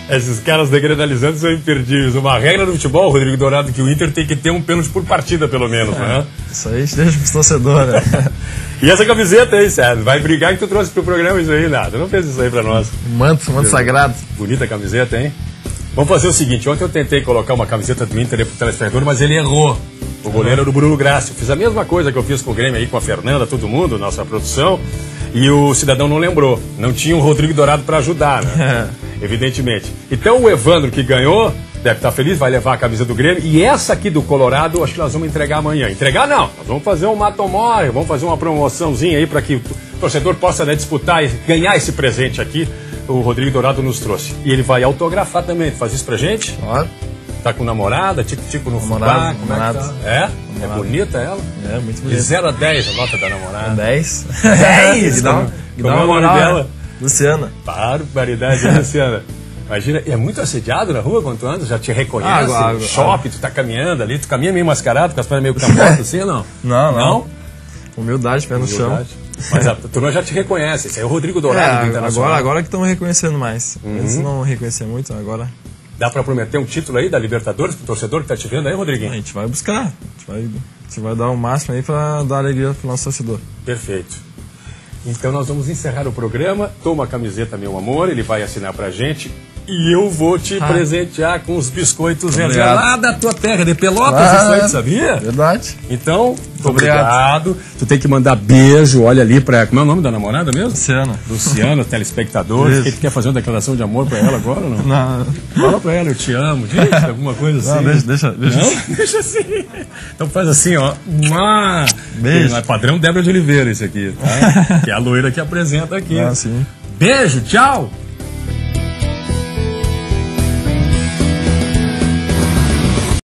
Esses caras degradalizantes são imperdíveis. Uma regra do futebol, Rodrigo Dourado, que o Inter tem que ter um pênalti por partida, pelo menos, né? Isso aí deixa pros torcedores, né? E essa camiseta aí, Sérgio? Vai brigar que tu trouxe pro programa isso aí, nada. Tu não fez isso aí pra nós. Manto sagrado. Bonita camiseta, hein? Vamos fazer o seguinte, ontem eu tentei colocar uma camiseta do Inter pro telespectador, mas ele errou. O goleiro era o Bruno Grassi. Eu fiz a mesma coisa que eu fiz com o Grêmio aí, com a Fernanda, todo mundo, nossa produção. E o cidadão não lembrou. Não tinha o Rodrigo Dourado para ajudar, né? Evidentemente. Então o Evandro, que ganhou, deve estar feliz, vai levar a camisa do Grêmio. E essa aqui do Colorado, acho que nós vamos entregar amanhã. Entregar não, nós vamos fazer um mata-morre, vamos fazer uma promoçãozinha aí para que o torcedor possa, né, disputar e ganhar esse presente aqui. O Rodrigo Dourado nos trouxe. E ele vai autografar também. Faz isso pra gente? Claro. Tá com namorada, tico-tico no fubá, como é que tá? É? É bonita ela? É, muito bonita. De 0 a 10 a nota da namorada. 10. 10? Como é o nome dela? Luciana. Barbaridade, Luciana. Imagina, é muito assediado na rua quando tu anda, já te reconhece, shopping, tu tá caminhando ali, tu caminha meio mascarado, com as pernas meio cambotas assim, não? Não. Humildade, pé no chão. Mas a turma já te reconhece, esse aí é o Rodrigo Dourado do Internacional. Agora que estão reconhecendo mais. Eles não reconheciam muito, agora... Dá pra prometer um título aí da Libertadores pro torcedor que tá te vendo aí, Rodriguinho? A gente vai buscar, a gente vai dar o máximo aí pra dar alegria pro nosso torcedor. Perfeito. Então nós vamos encerrar o programa. Toma a camiseta, meu amor, ele vai assinar pra gente. E eu vou te presentear com os biscoitos verdes lá da tua terra, de Pelotas, isso aí, sabia? Verdade. Então, obrigado. Tu tem que mandar beijo, olha ali pra... Como é o nome da namorada mesmo? Luciana, telespectadores. Que tu quer fazer uma declaração de amor pra ela agora ou não? Não. Fala pra ela, eu te amo, diz alguma coisa assim. Não, deixa. Não? Deixa assim. Então faz assim, ó. Beijo. É padrão Débora de Oliveira esse aqui, tá? Que é a loira que apresenta aqui. Sim. Beijo, tchau.